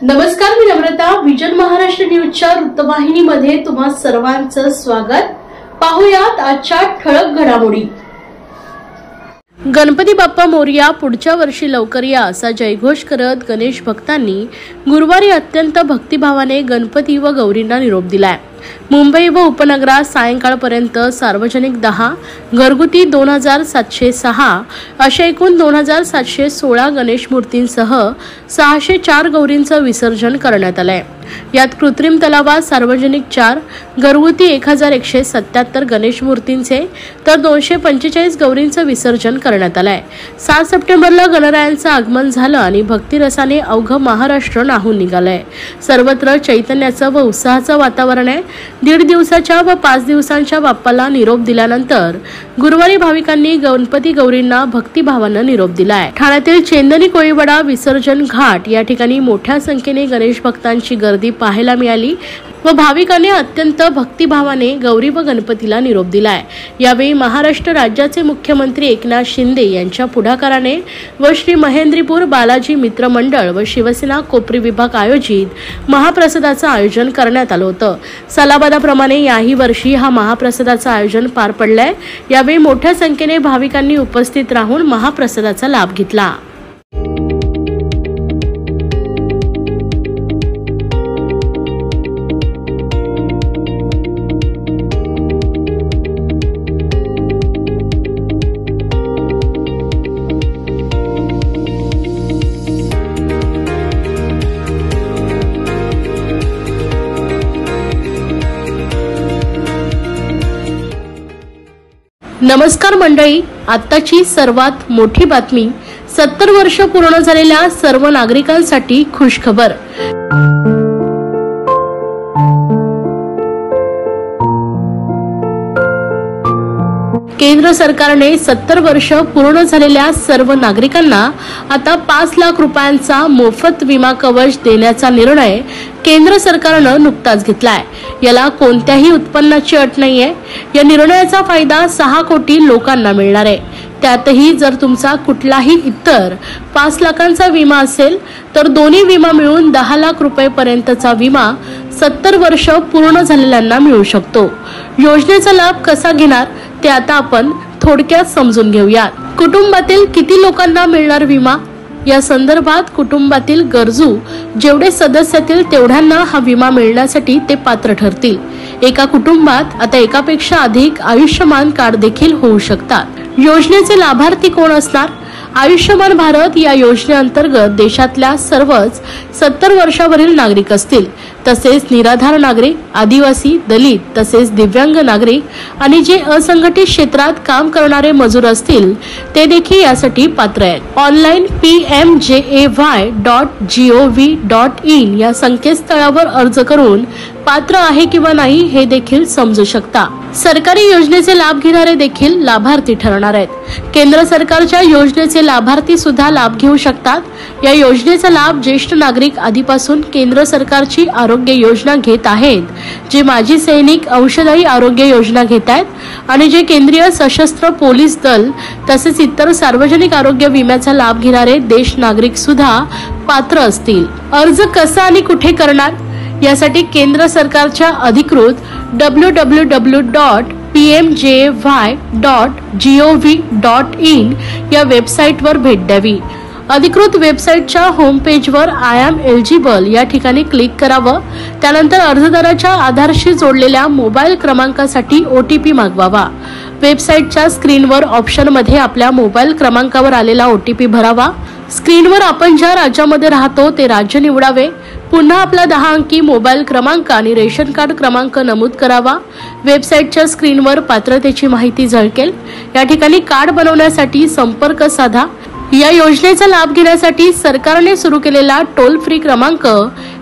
नमस्कार, मी नम्रता. विजन महाराष्ट्र न्यूजच्या वृत्तवाहिनीमध्ये तुम्हा सर्वांचं स्वागत. पाहूयात आजच्या ठळक घडामोडी. गणपती बाप्पा मोरया, पुढच्या वर्षी लवकर या असा जयघोष करत गणेश भक्तांनी गुरुवारी अत्यंत भक्तिभावाने गणपती व गौरींना निरोप दिलाय. मुंबई व उपनगरात सायंकाळपर्यंत सार्वजनिक 10, घरगुती 2706 अशा एकूण 2716 गणेश मूर्तींसह 604 गौरींचं विसर्जन करण्यात आलंय. यात कृत्रिम तलावात सार्वजनिक 4, घरगुती 1177 गणेश मूर्तींचे तर 245 गौरींचं विसर्जन करण्यात आलंय. 7 सप्टेंबरला गणरायांचं आगमन झालं आणि भक्तिरसाने अवघं महाराष्ट्र नाहून निघालंय. सर्वत्र चैतन्याचं व उत्साहाचं वातावरण आहे. 1.5 दिवसाच्या व 5 दिवसांच्या बाप्पाला निरोप दिल्यानंतर गुरुवारी भाविकांनी गणपती गौरींना भक्तिभावानं निरोप दिलाय. ठाण्यातील चेंदनी कोळीवाडा विसर्जन घाट या ठिकाणी मोठ्या संख्येने गणेश भक्तांची गर्दी पाहायला मिळाली व भाविकांनी अत्यंत भक्तिभावाने गौरी व गणपतीला निरोप दिलाय. यावेळी महाराष्ट्र राज्याचे मुख्यमंत्री एकनाथ शिंदे यांच्या पुढाकाराने व श्री महेंद्रपूर बालाजी मित्र मंडळ व शिवसेना कोपरी विभाग आयोजित महाप्रसादाचं आयोजन करण्यात आलं होतं. सालाबादाप्रमाणे याही वर्षी हा महाप्रसादाचं आयोजन पार पडलंय. यावेळी मोठ्या संख्येने भाविकांनी उपस्थित राहून महाप्रसादाचा लाभ घेतला. नमस्कार मंडळी, आत्ताची सर्वात मोठी बातमी. 70 वर्ष पूर्ण झालेल्या सर्व नागरिकांसाठी खुशखबर. केंद्र सरकारने 70 वर्ष पूर्ण झालेल्या सर्व नागरिकांना आता 5 लाख रुपयांचा मोफत विमा कवच देण्याचा निर्णय केंद्र सरकारनं नुकताच घेतलाय. याला कोणत्याही उत्पन्नाची अट नाहीये. या निर्णयाचा फायदा 6 कोटी लोकांना मिळणार आहे. त्यातही जर तुमचा कुठलाही इतर 5 लाखांचा विमा असेल तर दोन्ही विमा मिळून 10 लाख रुपयेपर्यंतचा विमा 70 वर्ष पूर्ण झालेल्यांना मिळू शकतो. योजनेचा लाभ कसा घेणार ते आता आपण थोडक्यात समजून घेऊयात. कुटुंबातील किती लोकांना मिळणार विमा? या संदर्भात कुटुंबातील गरजू जेवढे सदस्य असतील तेवढ्यांना हा विमा मिळण्यासाठी ते पात्र ठरतील. एका कुटुंबात आता एकापेक्षा अधिक आयुष्यमान कार्ड देखील होऊ शकतात. योजनेचे लाभार्थी कोण असणार? आयुष्यमान भारत या योजनेअंतर्गत देशातल्या सर्वच 70 वर्षावरील नागरिक असतील. तसेच निराधार नागरिक, आदिवासी, दलित तसेच दिव्यांग नागरिक आणि जे असंघटित क्षेत्रात काम करणारे मजूर असतील ते देखील यासाठी पात्र आहेत. ऑनलाईन pmjay.gov.in या संकेतस्थळावर अर्ज करून पात्र आहे किंवा नाही हे देखील समजू शकता. सरकारी योजनेचे लाभ घेणारे देखील लाभार्थी ठरणार आहेत. केंद्र सरकारच्या योजनेचे लाभार्थी सुद्धा लाभ घेऊ शकतात. या योजनेचा लाभ ज्येष्ठ नागरिक आधीपासून केंद्र सरकारची आरोग्य योजना घेत आहेत, जे माजी सैनिक औषधाई आरोग्य योजना घेत आहेत आणि जे केंद्रीय सशस्त्र पोलीस दल तसेच इतर सार्वजनिक आरोग्य विम्याचा लाभ घेणारे देश नागरिक सुद्धा पात्र असतील. अर्ज कसा आणि कुठे करणार? यासाठी केंद्र सरकारच्या अधिकृत www.pmjay.gov.in या वेबसाईटवर भेट द्यावी. अधिकृत वेबसाईटच्या होम पेजवर आय एम एलिजिबल या ठिकाणी क्लिक करावं. त्यानंतर अर्जदाराच्या आधारशी जोडलेल्या मोबाईल क्रमांकासाठी OTP मागवावा. वेबसाईटच्या स्क्रीनवर ऑप्शनमध्ये आपल्या मोबाईल क्रमांकावर आलेला OTP भरावा. स्क्रीनवर आपण ज्या राज्यामध्ये राहतो ते राज्य निवडावे. पुन्हा आपला 10 अंकी मोबाईल क्रमांक आणि रेशन कार्ड क्रमांक नमूद करावा. वेबसाईटच्या स्क्रीनवर पात्रतेची माहिती झळकेल. या ठिकाणी कार्ड बनवण्यासाठी संपर्क साधा. या योजनेचा लाभ घेण्यासाठी सरकारने सुरू केलेला टोल फ्री क्रमांक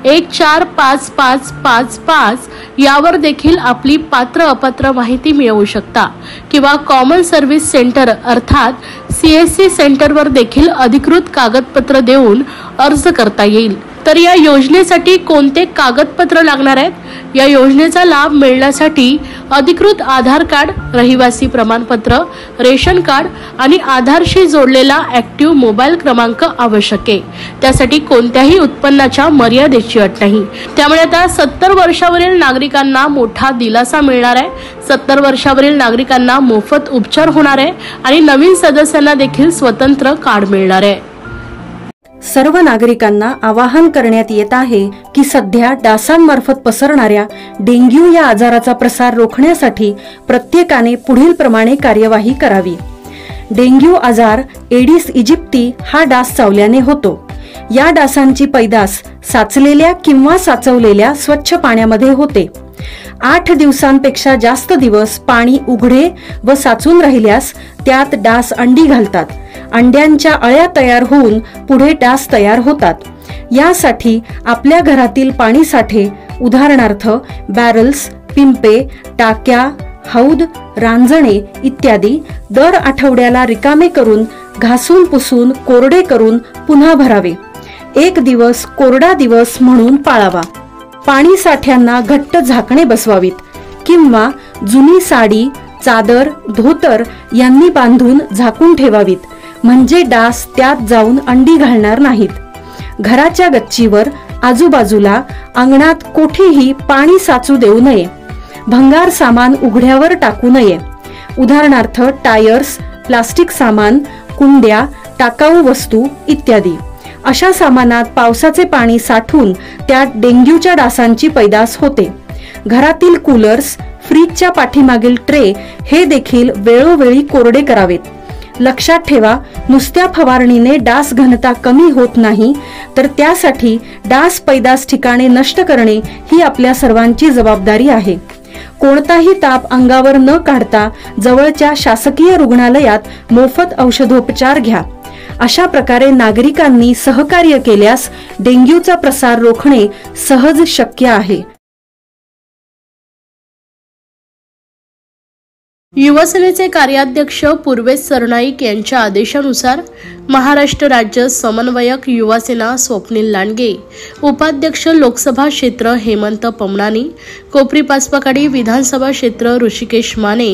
145555 यावर देखील आपली पात्र अपात्र माहिती मिळवू शकता किंवा कॉमन सर्व्हिस सेंटर अर्थात CSC सेंटरवर देखील अधिकृत कागदपत्र देऊन अर्ज करता येईल. तर या योजनेसाठी कोणते कागदपत्र लागणार आहेत? या योजनेचा लाभ मिळण्यासाठी अधिकृत आधार कार्ड, रहिवासी प्रमाणपत्र, रेशन कार्ड आणि आधारशी जोडलेला ऍक्टिव्ह मोबाईल क्रमांक आवश्यक आहे। त्यासाठी कोणत्याही उत्पन्नाच्या मर्यादेची अट नाही। त्यामुळे आता 70 वर्षावरील नागरिकांना मोठा दिलासा मिळणार आहे। 70 वर्षावरील नागरिकांना मोफत उपचार होणार आहे आणि नवीन सदस्यांना देखील स्वतंत्र कार्ड मिळणार आहे। सर्व नागरिकांना आवाहन करण्यात येत आहे की सध्या डासांमार्फत पसरणाऱ्या डेंग्यू या आजाराचा प्रसार रोखण्यासाठी प्रत्येकाने पुढील प्रमाणे कार्यवाही करावी। डेंग्यू आजार एडिस इजिप्ती हा डास चावल्याने होतो। या डासांची पैदास साचलेल्या किंवा साचवलेल्या स्वच्छ पाण्यामध्ये होते। 8 दिवसांपेक्षा जास्त दिवस पाणी उघडे व साचून राहिल्यास त्यात डास अंडी घालतात। अंड्यांच्या अळ्या तयार होऊन पुढे डास तयार होतात। यासाठी आपल्या घरातील पाणी साठे उदाहरणार्थ बॅरल्स, पिंपे, टाक्या, हौद, रांजणे इत्यादी दर आठवड्याला रिकामे करून घासून पुसून कोरडे करून पुन्हा भरावे। 1 दिवस कोरडा दिवस म्हणून पाळावा। पाणी साठ्यांना घट्ट झाकणे बसवावीत किंवा जुनी साडी, चादर, धोतर यांनी बांधून झाकून ठेवावीत, म्हणजे डास त्यात जाऊन अंडी घालणार नाहीत। घराच्या गच्चीवर, आजूबाजूला, अंगणात कोठेही पाणी साचू देऊ नये। भंगार सामान उघड्यावर टाकू नये, उदाहरणार्थ टायर्स, प्लास्टिक सामान, कुंड्या, टाकाऊ वस्तू इत्यादी। अशा सामानात पावसाचे पाणी साठून त्यात डेंग्यूच्या डासांची पैदास होते। घरातील कूलर्स, फ्रीजच्या पाठीमागील ट्रे हे देखील वेळोवेळी कोरडे करावेत। लक्षात ठेवा, नुसत्या फवारणीने डास घनता कमी होत नाही, तर त्यासाठी डास पैदास ठिकाणे नष्ट करणे ही आपल्या सर्वांची जबाबदारी आहे। कोणताही ताप अंगावर न काढता जवळच्या शासकीय रुग्णालयात मोफत औषधोपचार घ्या। अशा प्रकारे नागरिकांनी सहकार्य केल्यास डेंग्यूचा प्रसार रोखणे सहज शक्य आहे। युवासेनेचे कार्याध्यक्ष पूर्वेश सरनाईक यांच्या आदेशानुसार महाराष्ट्र राज्य समन्वयक युवासेना स्वप्नील लांडगे, उपाध्यक्ष लोकसभा क्षेत्र हेमंत पमनानी, कोपरी पाचपाकाडी विधानसभा क्षेत्र ऋषिकेश माने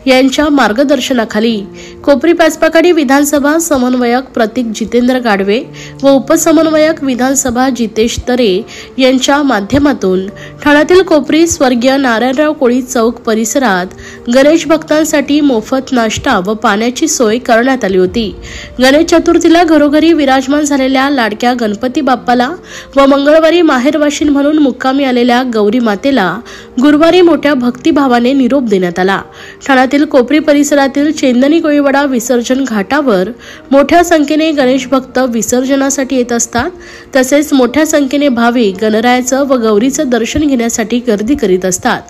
यांच्या मार्गदर्शनाखाली कोपरी पाचपाकाडी विधानसभा समन्वयक प्रतीक जितेंद्र गाडवे व उपसमन्वयक विधानसभा जितेश तरे यांच्या माध्यमातून ठाण्यातील कोपरी स्वर्गीय नारायणराव कोळी चौक परिसरात गणेश भक्तांसाठी मोफत नाश्ता व पाण्याची सोय करण्यात आली होती। गणेश चतुर्थीला घरोघरी विराजमान झालेल्या लाडक्या गणपती बाप्पाला व मंगळवारी माहेरवाशीन म्हणून मुक्कामी आलेल्या गौरी मातेला गुरुवारी मोठ्या भक्तिभावाने निरोप देण्यात आला। ठाण्यातील कोपरी परिसरातील चेंदणी कोळीवाडा विसर्जन घाटावर मोठ्या संख्येने गणेश भक्त विसर्जनासाठी येत असतात। तसेच मोठ्या संख्येने भाविक गणरायाचं व गौरीचं दर्शन घेण्यासाठी गर्दी करीत असतात।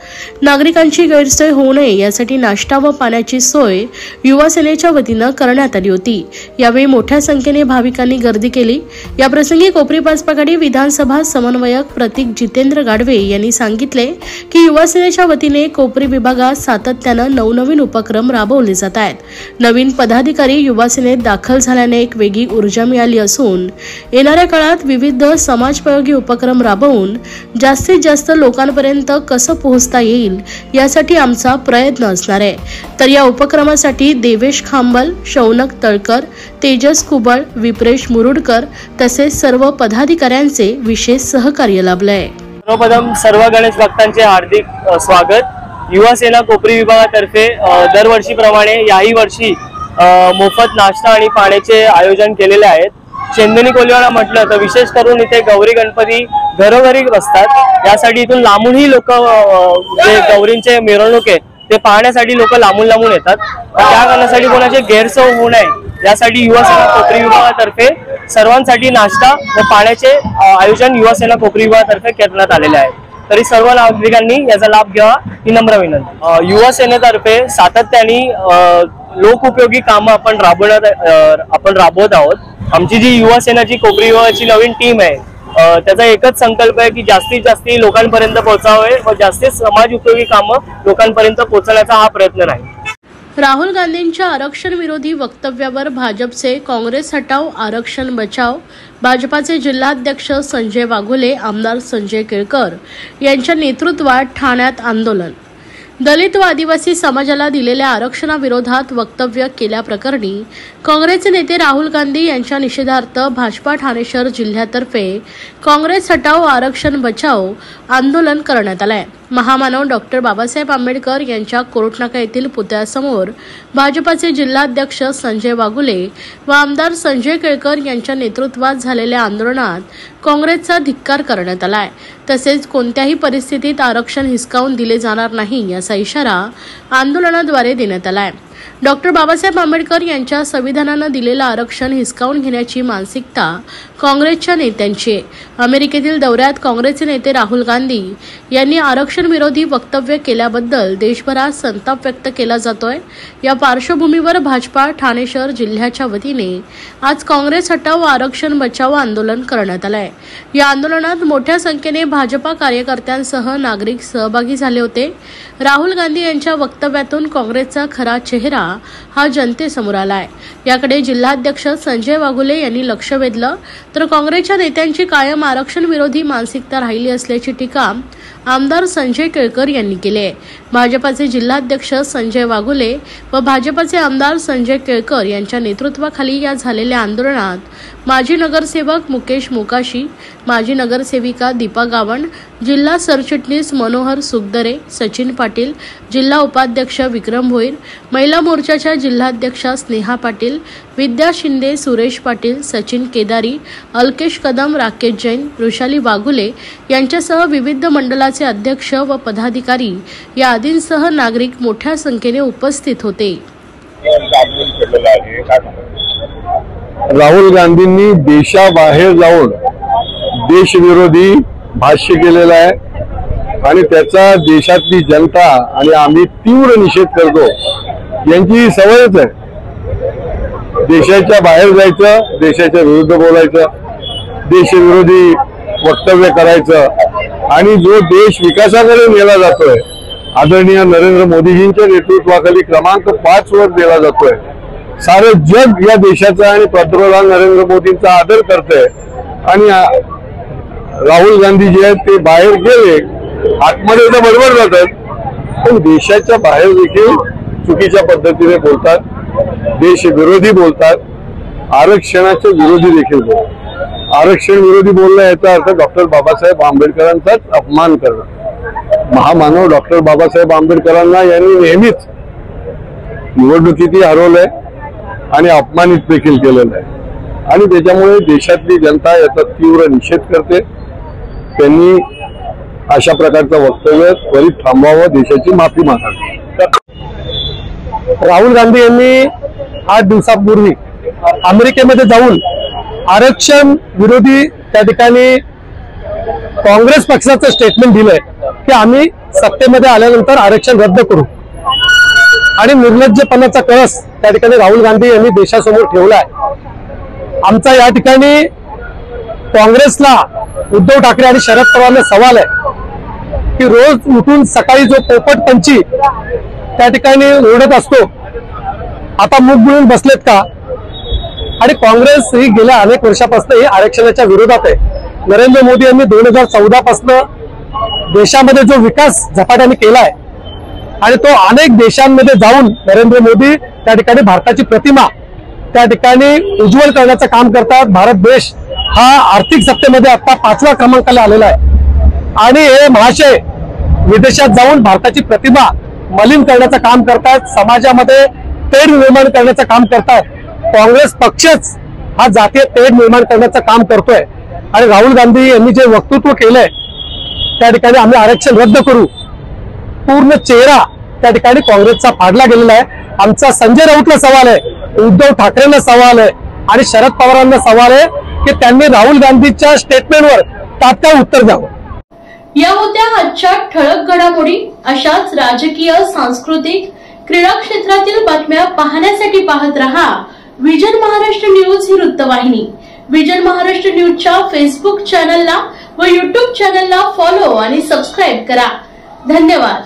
नागरिकांची गैरसोय होऊ नये यासाठी नाश्ता व पाण्याची सोय युवासेनेच्या वतीनं करण्यात आली होती। यावेळी मोठ्या संख्येने भाविकांनी गर्दी केली। या प्रसंगी कोपरी पाचपाकाडी विधानसभा समन्वयक प्रतीक जितेंद्र गाडवे यांनी सांगितले की युवासेनेच्या वतीने कोपरी विभागात सातत्यानं नवनवीन उपक्रम राबवले जात आहेत। नवीन पदाधिकारी युवासेनेत दाखल झाल्याने एक वेगळी ऊर्जा मिळाली असून येणाऱ्या काळात विविध समाजोपयोगी उपक्रम राबवून जास्तीत जास्त लोकांपर्यंत कसं पोहोचता येईल यासाठी आमचा प्रयत्न असणार आहे। तर या उपक्रमासाठी देवेश खांबल, शौनक तळकर, तेजस कुबळ, विप्रेश मुरुडकर तसेच सर्व पदाधिकाऱ्यांचे विशेष सहकार्य लाभलंय। सर्वप्रथम सर्व गणेश भक्तांचे हार्दिक स्वागत। युवासेना कोपरी विभागातर्फे दरवर्षीप्रमाणे याही वर्षी मोफत नाश्ता आणि पाण्याचे आयोजन केलेले आहेत। चेंदणी कोळीवाडा म्हटलं तर विशेष करून इथे गौरी गणपती घरोघरी बसतात। यासाठी इथून लांबूनही लोक जे गौरींचे मिरवणूक आहे ते पाहण्यासाठी लोक लांबून लांबून येतात। त्या कारणासाठी कोणाची गैरसोय होऊ नये यासाठी युवासेना कोपरी विभागातर्फे सर्वांसाठी नाश्ता व पाण्याचे आयोजन युवासेना कोपरी विभागातर्फे करण्यात आलेले आहे। तरी सर्व नागरिकांनी याचा लाभ घ्यावा ही नम्र विनंती। युवासेनेतर्फे सातत्याने लोकोपयोगी कामं आपण राबवत आहोत। आमची जी युवासेनाची कोपरी विभागाची नवीन टीम आहे त्याचा एकच संकल्प आहे की जास्तीत जास्त लोकांपर्यंत पोहोचावे व जास्तीत समाज उपयोगी कामं लोकांपर्यंत पोहोचण्याचा हा प्रयत्न आहे। राहुल गांधींच्या आरक्षण विरोधी वक्तव्यावर भाजपचे काँग्रेस हटाव आरक्षण बचाव, भाजपाचे जिल्हाध्यक्ष संजय वाघोले, आमदार संजय केळकर यांच्या नेतृत्वात ठाण्यात आंदोलन. दलित व आदिवासी समाजाला दिलेल्या आरक्षणाविरोधात वक्तव्य केल्याप्रकरणी काँग्रेसचे नेते राहुल गांधी यांच्या निषेधार्थ भाजपा ठाणे शहर जिल्ह्यातर्फे काँग्रेस हटाव आरक्षण बचाव आंदोलन करण्यात आले. महामानव डॉक्टर बाबासाहेब आंबेडकर यांच्या कोर्टनाका येथील पुतळ्यासमोर भाजपाचे जिल्हाध्यक्ष संजय वाघोले व आमदार संजय केळकर यांच्या नेतृत्वात झालेल्या आंदोलनात काँग्रेसचा धिक्कार करण्यात आलाय. तसेच कोणत्याही परिस्थितीत आरक्षण हिसकावून दिले जाणार नाही असा इशारा आंदोलनाद्वारे देण्यात आलाय. डॉक्टर बाबासाहेब आंबेडकर यांच्या संविधानानं दिलेलं आरक्षण हिसकावून घेण्याची मानसिकता काँग्रेसच्या नेत्यांची आहे. अमेरिकेतील दौऱ्यात काँग्रेसचे नेते राहुल गांधी यांनी आरक्षण विरोधी वक्तव्य केल्याबद्दल देशभरात संताप व्यक्त केला जातोय. या पार्श्वभूमीवर भाजपा ठाणे शहर जिल्ह्याच्या वतीने आज काँग्रेस हटाव आरक्षण बचाव आंदोलन करण्यात आलंय. या आंदोलनात मोठ्या संख्येने भाजपा कार्यकर्त्यांसह नागरिक सहभागी झाले होते. राहुल गांधी यांच्या वक्तव्यातून काँग्रेसचा खरा चेहरा हा जनतेसमोर आलाय. याकडे जिल्हाध्यक्ष संजय वाघोले यांनी लक्ष वेधलं तर काँग्रेसच्या नेत्यांची कायम आरक्षण विरोधी मानसिकता राहिली असल्याची टीका आमदार संजय केळकर यांनी केली आहे. भाजपाचे जिल्हाध्यक्ष संजय वाघोले व भाजपाचे आमदार संजय केळकर यांच्या नेतृत्वाखाली या झालेल्या आंदोलनात माजी नगरसेवक मुकेश मोकाशी, माजी नगरसेविका दीपा गावंड, जिल्हा सरचिटणीस मनोहर सुखदरे, सचिन पाटील, जिल्हा उपाध्यक्ष विक्रम भोईर, महिला मोर्चाच्या जिल्हाध्यक्षा स्नेहा पाटील, विद्या शिंदे, सुरेश पाटील, सचिन केदारी, अल्केश कदम, राकेश जैन, वृषाली वाघोले यांच्यासह विविध मंडळाचे अध्यक्ष व पदाधिकारी या आदींसह नागरिक मोठ्या संख्येने उपस्थित होते. राहुल गांधींनी देशाबाहेर जाऊन देशविरोधी भाष्य केलेलं आहे आणि त्याचा देशातली जनता आणि आम्ही तीव्र निषेध करतो. यांची सवयच आहे देशाच्या बाहेर जायचं, देशाच्या विरुद्ध बोलायचं, देशविरोधी वक्तव्य करायचं आणि जो देश विकासाकडे नेला जातोय आदरणीय नरेंद्र मोदीजींच्या नेतृत्वाखाली क्रमांक 5 वर नेला जातोय. सारं जग या देशाचा आणि पंतप्रधान नरेंद्र मोदींचा आदर करतंय आणि राहुल गांधी जे आहेत ते बाहेर गेले, आतमध्ये तर बरोबर जातात पण देशाच्या बाहेर देखील चुकीच्या पद्धतीने बोलतात, देशविरोधी बोलतात, आरक्षणाच्या विरोधी देखील बोलतात. आरक्षण विरोधी बोलणं याचा अर्थ डॉक्टर बाबासाहेब आंबेडकरांचाच अपमान करणं. महामानव डॉक्टर बाबासाहेब आंबेडकरांना यांनी नेहमीच निवडणुकीतही हरवलंय आणि अपमानित देखील केलेलं आहे आणि त्याच्यामुळे देशातली जनता याचा तीव्र निषेध करते. त्यांनी अशा प्रकारचं वक्तव्य त्वरित थांबवावं, देशाची माफी मागावी. राहुल गांधी यांनी 8 दिवसापूर्वी अमेरिकेमध्ये जाऊन आरक्षण विरोधी त्या ठिकाणी काँग्रेस पक्षाचं स्टेटमेंट दिलंय की आम्ही सत्तेमध्ये आल्यानंतर आरक्षण रद्द करू आणि निर्लज्जपणाचा कळस त्या ठिकाणी राहुल गांधी यांनी देशासमोर ठेवलाय. आमचा या ठिकाणी काँग्रेसला, उद्धव ठाकरे आणि शरद पवारांना सवाल आहे की रोज उठून सकाळी जो पोपटपंची त्या ठिकाणी ओरडत असतो आता मुख गिळून बसलेत का? आणि काँग्रेस ही गेल्या अनेक वर्षापासून ही आरक्षणाच्या विरोधात आहे. नरेंद्र मोदी यांनी 2014 पासून देशामध्ये जो विकास झपाट्याने केलाय आणि तो अनेक देशांमध्ये जाऊन नरेंद्र मोदी त्या ठिकाणी भारताची प्रतिमा त्या ठिकाणी उज्ज्वल करण्याचं काम करतात. भारत देश हा आर्थिक सत्तेमध्ये आता 5व्या क्रमांकाला आलेला आहे आणि हे महाशय विदेशात जाऊन भारताची प्रतिमा मलिन करण्याचं काम करतात, समाजामध्ये तेढ निर्माण करण्याचं काम करतात. काँग्रेस पक्षच हा जातीय तेढ निर्माण करण्याचं काम करतोय आणि राहुल गांधी यांनी जे वक्तृत्व केलंय त्या ठिकाणी आम्ही आरक्षण रद्द करू, पूर्ण चेहरा त्या ठिकाणी काँग्रेसचा फाडला गेलेला आहे. आमचा संजय राऊतला सवाल आहे, उद्धव ठाकरेंना सवाल आहे आणि शरद पवारांना सवाल आहे की त्यांनी राहुल गांधीच्या स्टेटमेंटवर तात्काळ उत्तर द्यावं. या होत्या आजच्या ठळक घडामोडी. अशाच राजकीय, सांस्कृतिक, क्रीडा क्षेत्रातील बातम्या पाहण्यासाठी पाहत रहा विजन महाराष्ट्र न्यूज ही वृत्तवाहिनी. विजन महाराष्ट्र न्यूजच्या फेसबुक चॅनलला व युट्यूब चॅनलला फॉलो आणि सबस्क्राईब करा. धन्यवाद.